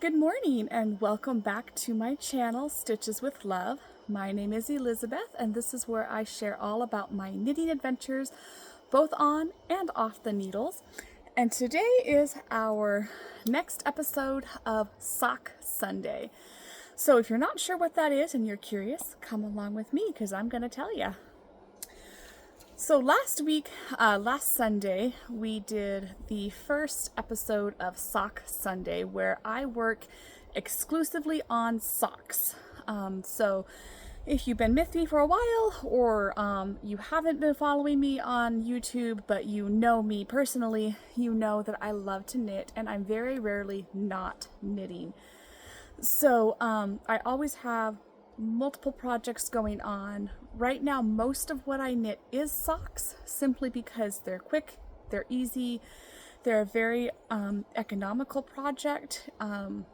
Good morning and welcome back to my channel, Stitches with Love. My name is Elizabeth and this is where I share all about my knitting adventures, both on and off the needles. And today is our next episode of Sock Sunday. So if you're not sure what that is and you're curious, come along with me because I'm going to tell you. So last Sunday, we did the first episode of Sock Sunday where I work exclusively on socks. So if you've been with me for a while or you haven't been following me on YouTube, but you know me personally, you know that I love to knit and I'm very rarely not knitting. So I always have multiple projects going on. Right now, most of what I knit is socks, simply because they're quick, they're easy, they're a very economical project, and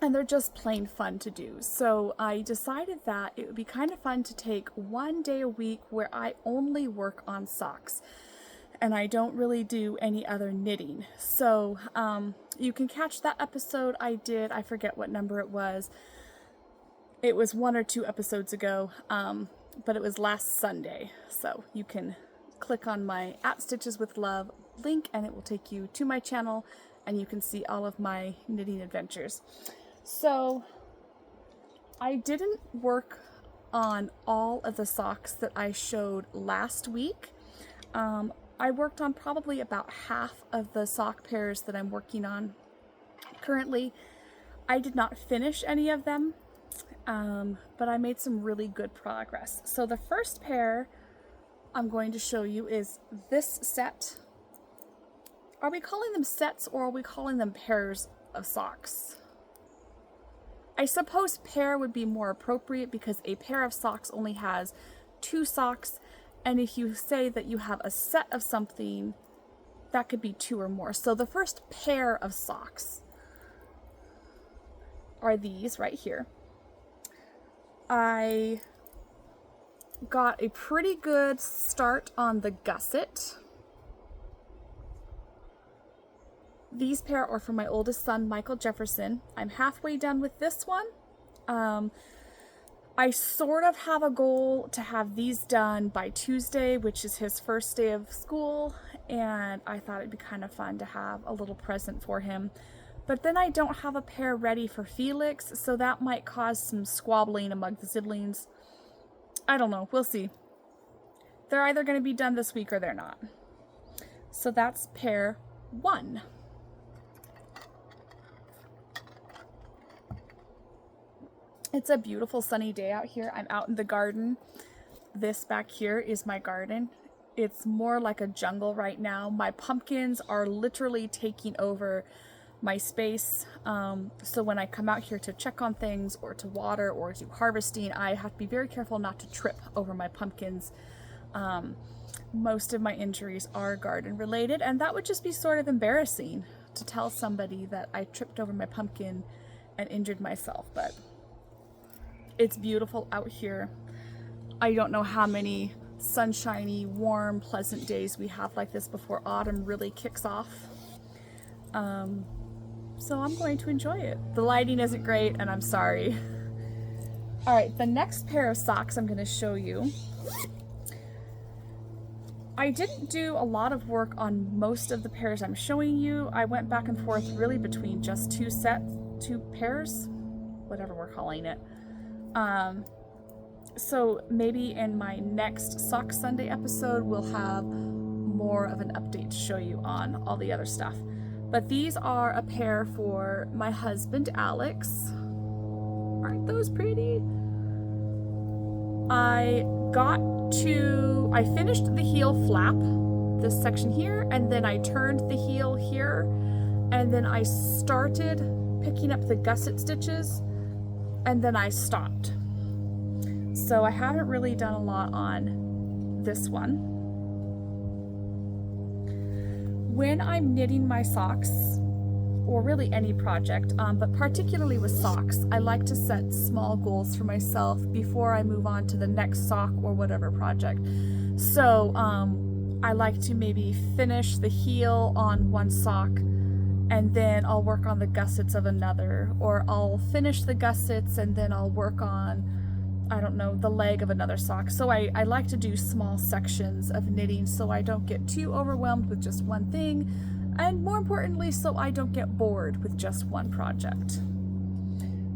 they're just plain fun to do. So I decided that it would be kind of fun to take one day a week where I only work on socks and I don't really do any other knitting. So you can catch that episode I did, I forget what number it was. It was 1 or 2 episodes ago, but it was last Sunday. So you can click on my @StitchesWithLove link and it will take you to my channel and you can see all of my knitting adventures. So I didn't work on all of the socks that I showed last week. I worked on probably about half of the sock pairs that I'm working on currently. I did not finish any of them. But I made some really good progress. So the first pair I'm going to show you is this set. Are we calling them sets or are we calling them pairs of socks? I suppose pair would be more appropriate because a pair of socks only has 2 socks, and if you say that you have a set of something, that could be 2 or more. So the first pair of socks are these right here. I got a pretty good start on the gusset. These pair are for my oldest son, Michael Jefferson. I'm halfway done with this one. I sort of have a goal to have these done by Tuesday, which is his first day of school, and I thought it'd be kind of fun to have a little present for him. But then I don't have a pair ready for Felix, so that might cause some squabbling among the siblings. I don't know. We'll see. They're either going to be done this week or they're not. So that's pair 1. It's a beautiful sunny day out here. I'm out in the garden. This back here is my garden. It's more like a jungle right now. My pumpkins are literally taking over my space, so when I come out here to check on things or to water or do harvesting, I have to be very careful not to trip over my pumpkins. Most of my injuries are garden related, and that would just be sort of embarrassing to tell somebody that I tripped over my pumpkin and injured myself, but it's beautiful out here. I don't know how many sunshiny, warm, pleasant days we have like this before autumn really kicks off. So I'm going to enjoy it. The lighting isn't great, and I'm sorry. All right, the next pair of socks I'm going to show you. I didn't do a lot of work on most of the pairs I'm showing you. I went back and forth really between just 2 pairs, whatever we're calling it. So maybe in my next Sock Sunday episode, we'll have more of an update to show you on all the other stuff. But these are a pair for my husband, Alex. Aren't those pretty? I finished the heel flap, this section here, and then I turned the heel here, and then I started picking up the gusset stitches, and then I stopped. So I haven't really done a lot on this one. When I'm knitting my socks, or really any project, but particularly with socks, I like to set small goals for myself before I move on to the next sock or whatever project. So I like to maybe finish the heel on one sock and then I'll work on the gussets of another, or I'll finish the gussets and then I'll work on, I don't know, the leg of another sock. So I like to do small sections of knitting so I don't get too overwhelmed with just one thing, and more importantly, so I don't get bored with just one project.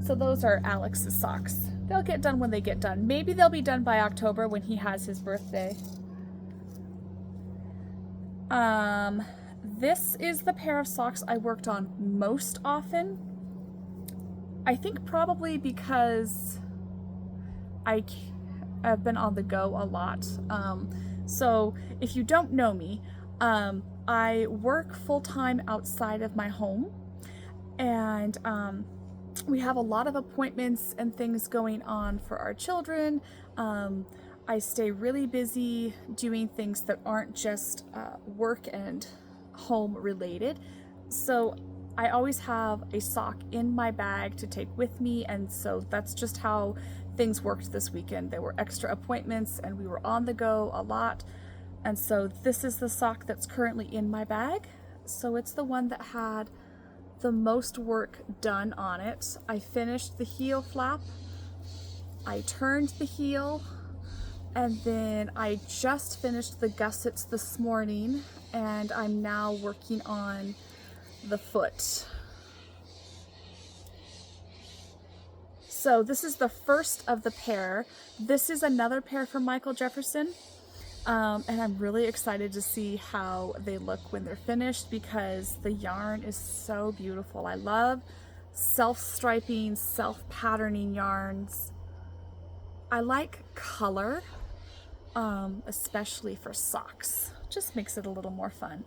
So those are Alex's socks. They'll get done when they get done. Maybe they'll be done by October when he has his birthday. This is the pair of socks I worked on most often. I think probably because I've been on the go a lot. So if you don't know me, I work full-time outside of my home, and we have a lot of appointments and things going on for our children. I stay really busy doing things that aren't just work and home related. So I always have a sock in my bag to take with me, and so that's just how things worked this weekend. There were extra appointments and we were on the go a lot, and so this is the sock that's currently in my bag. So it's the one that had the most work done on it. I finished the heel flap, I turned the heel, and then I just finished the gussets this morning, and I'm now working on the foot. So this is the first of the pair. This is another pair from Michael Jefferson, and I'm really excited to see how they look when they're finished because the yarn is so beautiful. I love self-striping, self-patterning yarns. I like color, especially for socks. Just makes it a little more fun.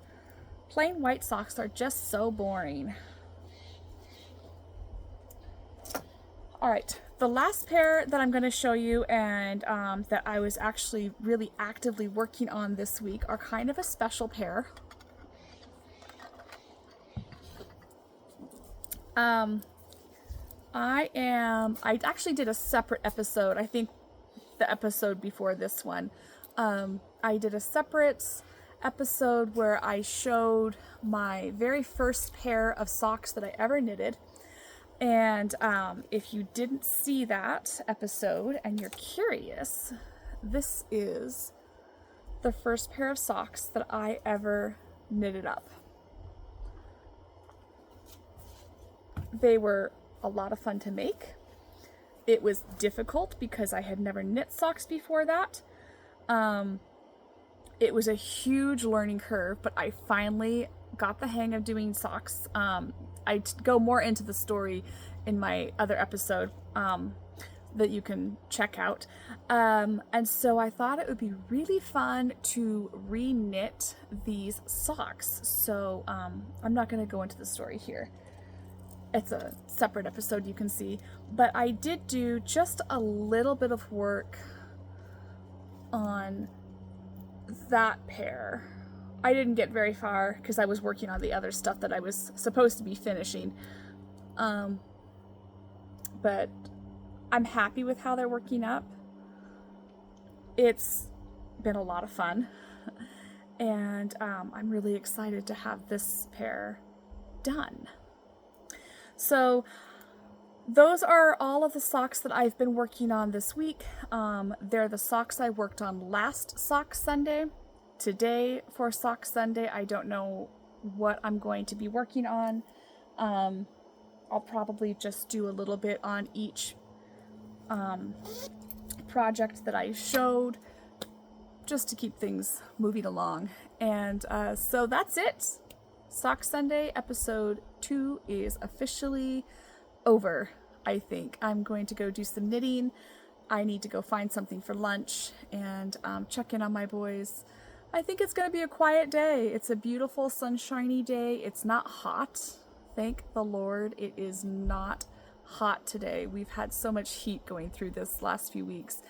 Plain white socks are just so boring. All right, the last pair that I'm going to show you and that I was actually really actively working on this week are kind of a special pair. I actually did a separate episode, I think the episode before this one. I did a separate episode where I showed my very first pair of socks that I ever knitted. And if you didn't see that episode and you're curious, this is the first pair of socks that I ever knitted up. They were a lot of fun to make. It was difficult because I had never knit socks before that. It was a huge learning curve, but I finally got the hang of doing socks. I go more into the story in my other episode that you can check out. And so I thought it would be really fun to re-knit these socks. So I'm not going to go into the story here. It's a separate episode you can see. But I did do just a little bit of work on that pair. I didn't get very far because I was working on the other stuff that I was supposed to be finishing. But I'm happy with how they're working up. It's been a lot of fun. And I'm really excited to have this pair done. So those are all of the socks that I've been working on this week. They're the socks I worked on last Sock Sunday. Today for Sock Sunday, I don't know what I'm going to be working on. I'll probably just do a little bit on each project that I showed, just to keep things moving along. And so that's it. Sock Sunday episode 2 is officially over, I think. I'm going to go do some knitting. I need to go find something for lunch and check in on my boys. I think it's going to be a quiet day. It's a beautiful, sunshiny day. It's not hot. Thank the Lord it is not hot today. We've had so much heat going through this last few weeks,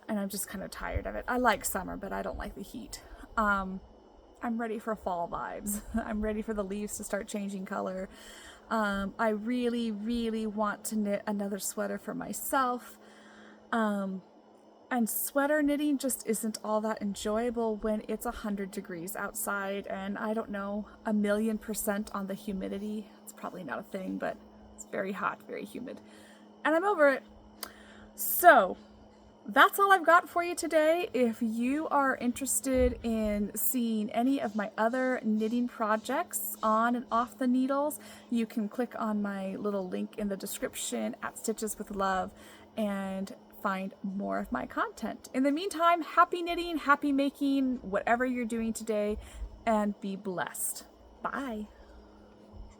and I'm just kind of tired of it. I like summer, but I don't like the heat. I'm ready for fall vibes. I'm ready for the leaves to start changing color. I really, really want to knit another sweater for myself. And sweater knitting just isn't all that enjoyable when it's 100 degrees outside and I don't know, 1,000,000% on the humidity. It's probably not a thing, but it's very hot, very humid. And I'm over it. So that's all I've got for you today. If you are interested in seeing any of my other knitting projects on and off the needles, you can click on my little link in the description at Stitches with Love and find more of my content. In the meantime, happy knitting, happy making, whatever you're doing today, and be blessed. Bye.